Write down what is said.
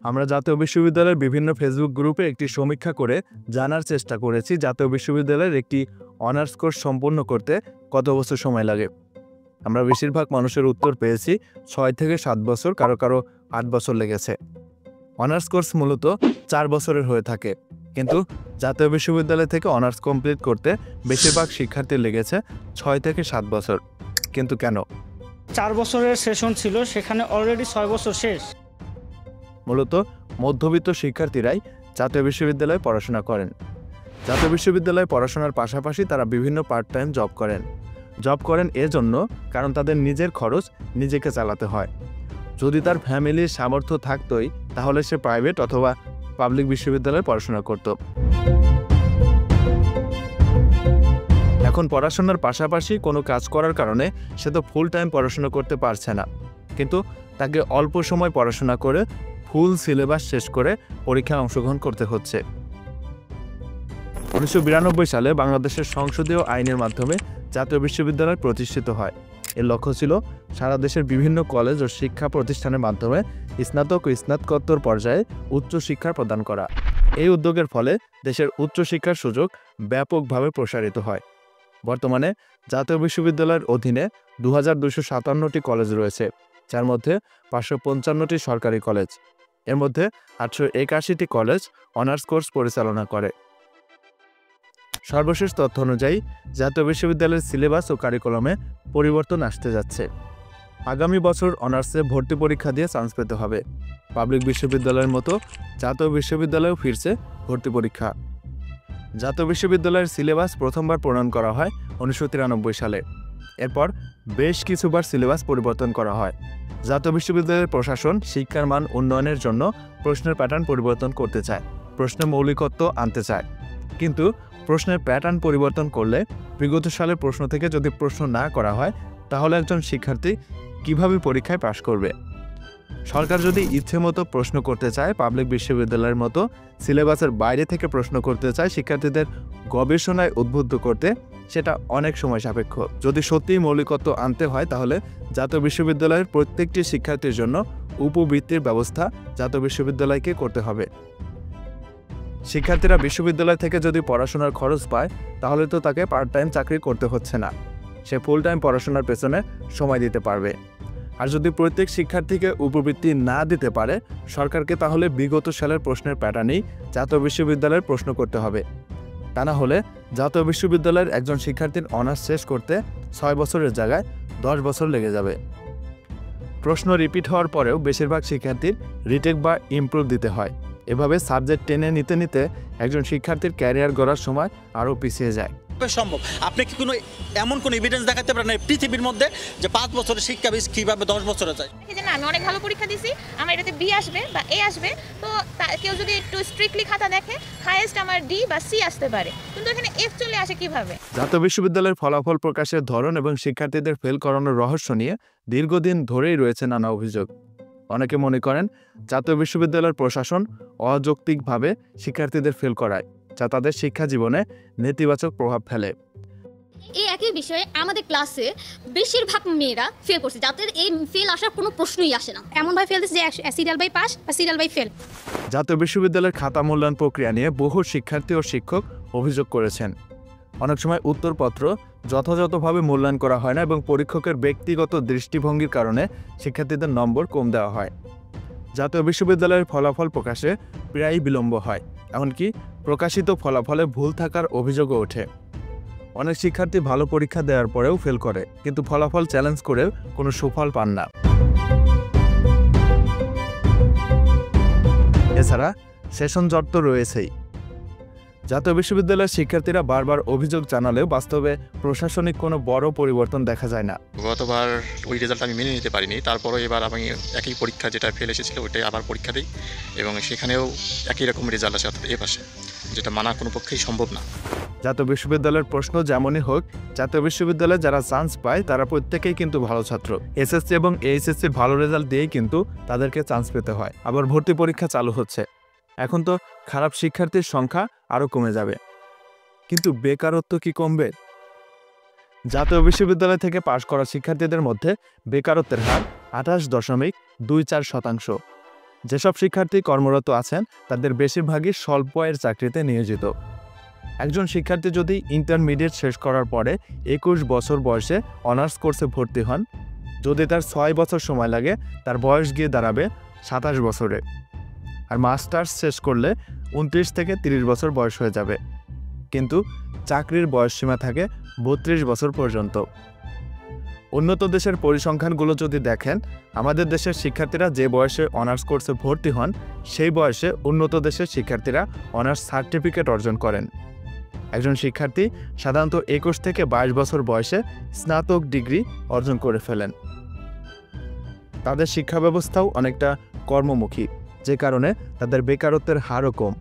আমরা জাতীয় বিশ্ববিদ্যালয়ের বিভিন্ন ফেসবুক গ্রুপে একটি সমীক্ষা করে জানার চেষ্টা করেছি জাতীয় বিশ্ববিদ্যালয়ের একটি অনার্স কোর্স সম্পন্ন করতে কত বছর সময় লাগে। আমরা বেশিরভাগ মানুষের উত্তর পেয়েছি 6 থেকে 7 বছর, কারো কারো 8 বছর লেগেছে। অনার্স কোর্স মূলত 4 বছরের হয়ে থাকে, কিন্তু জাতীয় বিশ্ববিদ্যালয় থেকে অনার্স কমপ্লিট করতে বেশিরভাগ শিক্ষার্থীর লেগেছে 6 থেকে 7 বছর। কিন্তু কেন? 4 বছরের সেশন ছিল, সেখানে অলরেডি 6 বছর শেষ। মূলত মধ্যবিত্ত শিক্ষার্থীরাই জাতীয় বিশ্ববিদ্যালয়ে পড়াশোনা করেন। জাতীয় বিশ্ববিদ্যালয়ে পড়াশোনার পাশাপাশি তারা বিভিন্ন পার্ট টাইম জব করেন এজন্য কারণ তাদের নিজের খরচ নিজেকে চালাতে হয়। যদি তার ফ্যামিলির সামর্থ্য থাকতোই তাহলে সে প্রাইভেট অথবা পাবলিক বিশ্ববিদ্যালয়ে পড়াশোনা করত। এখন পড়াশোনার পাশাপাশি কোনো কাজ করার কারণে সে তো ফুল টাইম পড়াশোনা করতে পারছে না, কিন্তু তাকে অল্প সময় পড়াশোনা করে ফুল সিলেবাস শেষ করে পরীক্ষায় অংশগ্রহণ করতে হচ্ছে। 1992 সালে বাংলাদেশের সংসদীয় আইনের মাধ্যমে জাতীয় বিশ্ববিদ্যালয় প্রতিষ্ঠিত হয়। এর লক্ষ্য ছিল সারা দেশের বিভিন্ন কলেজ ও শিক্ষা প্রতিষ্ঠানের মাধ্যমে স্নাতক ও স্নাতকোত্তর পর্যায়ে উচ্চশিক্ষা প্রদান করা। এই উদ্যোগের ফলে দেশের উচ্চশিক্ষার সুযোগ ব্যাপকভাবে প্রসারিত হয়। বর্তমানে জাতীয় বিশ্ববিদ্যালয়ের অধীনে 2257টি কলেজ রয়েছে, যার মধ্যে 555টি সরকারি কলেজ। এর মধ্যে 881টি কলেজ অনার্স কোর্স পরিচালনা করে। সর্বশেষ তথ্য অনুযায়ী জাতীয় বিশ্ববিদ্যালয়ের সিলেবাস ও কারিকুলামে পরিবর্তন আসতে যাচ্ছে। আগামী বছর অনার্সে ভর্তি পরীক্ষা দিয়ে চান্স পেতে হবে। পাবলিক বিশ্ববিদ্যালয়ের মতো জাতীয় বিশ্ববিদ্যালয়েও ফিরছে ভর্তি পরীক্ষা। জাতীয় বিশ্ববিদ্যালয়ের সিলেবাস প্রথমবার প্রণয়ন করা হয় 1993 সালে। এরপর বেশ কিছুবার সিলেবাস পরিবর্তন করা হয়। জাতীয় বিশ্ববিদ্যালয়ের প্রশাসন শিক্ষার মান উন্নয়নের জন্য প্রশ্নের প্যাটার্ন পরিবর্তন করতে চায়, প্রশ্নে মৌলিকত্ব আনতে চায়। কিন্তু প্রশ্নের প্যাটার্ন পরিবর্তন করলে বিগত সালের প্রশ্ন থেকে যদি প্রশ্ন না করা হয় তাহলে একজন শিক্ষার্থী কিভাবে পরীক্ষায় পাশ করবে? সরকার যদি ইচ্ছে মতো প্রশ্ন করতে চায়, পাবলিক বিশ্ববিদ্যালয়ের মতো সিলেবাসের বাইরে থেকে প্রশ্ন করতে চায় শিক্ষার্থীদের গবেষণায় উদ্বুদ্ধ করতে, সেটা অনেক সময় সাপেক্ষ। যদি সত্যিই মৌলিকত্ব আনতে হয় তাহলে জাতীয় বিশ্ববিদ্যালয়ের প্রত্যেকটি শিক্ষার্থীর জন্য উপবৃত্তির ব্যবস্থা জাতীয় বিশ্ববিদ্যালয়কে করতে হবে। শিক্ষার্থীরা বিশ্ববিদ্যালয় থেকে যদি পড়াশোনার খরচ পায় তাহলে তো তাকে পার্ট টাইম চাকরি করতে হচ্ছে না, সে ফুল টাইম পড়াশোনার পেছনে সময় দিতে পারবে। আর যদি প্রত্যেক শিক্ষার্থীকে উপবৃত্তি না দিতে পারে সরকারকে, তাহলে বিগত সালের প্রশ্নের প্যাটার্নেই জাতীয় বিশ্ববিদ্যালয়ের প্রশ্ন করতে হবে। তা না হলে জাতীয় বিশ্ববিদ্যালয়ের একজন শিক্ষার্থীর অনার্স শেষ করতে 6 বছরের জায়গায় 10 বছর লেগে যাবে। প্রশ্ন রিপিট হওয়ার পরেও বেশিরভাগ শিক্ষার্থীর রিটেক বা ইমপ্রুভ দিতে হয়। এভাবে সাবজেক্ট টেনে নিতে নিতে একজন শিক্ষার্থীর ক্যারিয়ার গড়ার সময় আরও পিছিয়ে যায়। সম্ভব আপনি কি কোনো এমন কোনো এভিডেন্স দেখাতে পারেন পৃথিবীর মধ্যে যে 5 বছরের শিক্ষা কিভাবে 10 বছরে যায়? আমি অনেক ভালো পরীক্ষা দিছি, আমার এটাতে বি আসবে বা এ আসবে, তো কেউ যদি একটু স্ট্রিক্টলি খাতা দেখে হাইয়েস্ট আমার ডি বা সি আসতে পারে, কিন্তু এখানে এফ চলে আসে কিভাবে? জাতীয় বিশ্ববিদ্যালয়ের ফলাফল প্রকাশের ধরন এবং শিক্ষার্থীদের ফেল করানোর রহস্য নিয়ে দীর্ঘদিন ধরেই রয়েছে নানা অভিযোগ। অনেকে মনে করেন জাতীয় বিশ্ববিদ্যালয়ের প্রশাসন অযৌক্তিকভাবে শিক্ষার্থীদের ফেল করায়, যা তাদের শিক্ষা জীবনে নেতিবাচক প্রভাব ফেলে। এই একই বিষয়ে আমাদের ক্লাসে বেশিরভাগ মেয়েরা ফেল করছে, যাদের এই ফেল আসার কোনো প্রশ্নই আসে না। এমনভাবে ফেল দিচ্ছে যে সিরিয়াল বাই পাস বা সিরিয়াল বাই ফেল। জাতীয় বিশ্ববিদ্যালয়ের খাতা মূল্যায়ন প্রক্রিয়া নিয়ে বহু শিক্ষার্থী ও শিক্ষক অভিযোগ করেছেন। অনেক সময় উত্তরপত্র যথাযথভাবে মূল্যায়ন করা হয় না এবং পরীক্ষকের ব্যক্তিগত দৃষ্টিভঙ্গির কারণে শিক্ষার্থীদের নম্বর কম দেওয়া হয়। জাতীয় বিশ্ববিদ্যালয়ের ফলাফল প্রকাশে প্রায়ই বিলম্ব হয়, এমনকি প্রকাশিত ফলাফলে ভুল থাকার অভিযোগও ওঠে। অনেক শিক্ষার্থী ভালো পরীক্ষা দেওয়ার পরেও ফেল করে, কিন্তু ফলাফল চ্যালেঞ্জ করেও কোনো সুফল পান না। এছাড়া সেশন জট তো রয়েছেই। জাতীয় বিশ্ববিদ্যালয়ের শিক্ষার্থীরা বারবার অভিযোগ জানালেও বাস্তবে প্রশাসনিক কোনো বড় পরিবর্তন দেখা যায় না। গতবার ওই রেজাল্ট আমি মেনে নিতে পারিনি, তারপরও এবার আমি একই পরীক্ষা যেটা ফেল এসেছিল ওইটাই আবার পরীক্ষা দিই এবং সেখানেও একই রকম রেজাল্ট আসে, অর্থাৎ এ পাশে, যেটা মানা কোনো পক্ষেই সম্ভব না। জাতীয় বিশ্ববিদ্যালয়ের প্রশ্ন যেমনই হোক, জাতীয় বিশ্ববিদ্যালয়ে যারা চান্স পায় তারা প্রত্যেকেই কিন্তু ভালো ছাত্র। এসএসসি এবং এইচএসসি ভালো রেজাল্ট দিয়েই কিন্তু তাদেরকে চান্স পেতে হয়। আবার ভর্তি পরীক্ষা চালু হচ্ছে। এখন তো খারাপ শিক্ষার্থীর সংখ্যা আরও কমে যাবে, কিন্তু বেকারত্ব কি কমবে? জাতীয় বিশ্ববিদ্যালয় থেকে পাশ করা শিক্ষার্থীদের মধ্যে বেকারত্বের হার 28.6%। 2-4%। যেসব শিক্ষার্থী কর্মরত আছেন তাদের বেশিরভাগই স্বল্প আয়ের চাকরিতে নিয়োজিত। একজন শিক্ষার্থী যদি ইন্টারমিডিয়েট শেষ করার পরে 21 বছর বয়সে অনার্স কোর্সে ভর্তি হন, যদি তার 6 বছর সময় লাগে তার বয়স গিয়ে দাঁড়াবে 27 বছরে। আর মাস্টার্স শেষ করলে 29 থেকে 30 বছর বয়স হয়ে যাবে। কিন্তু চাকরির বয়সসীমা থাকে 32 বছর পর্যন্ত। উন্নত দেশের পরিসংখ্যানগুলো যদি দেখেন, আমাদের দেশের শিক্ষার্থীরা যে বয়সে অনার্স কোর্সে ভর্তি হন সেই বয়সে উন্নত দেশের শিক্ষার্থীরা অনার্স সার্টিফিকেট অর্জন করেন। একজন শিক্ষার্থী সাধারণত 21 থেকে 22 বছর বয়সে স্নাতক ডিগ্রি অর্জন করে ফেলেন। তাদের শিক্ষা ব্যবস্থাও অনেকটা কর্মমুখী, যে কারণে তাদের বেকারত্বের হারও কম।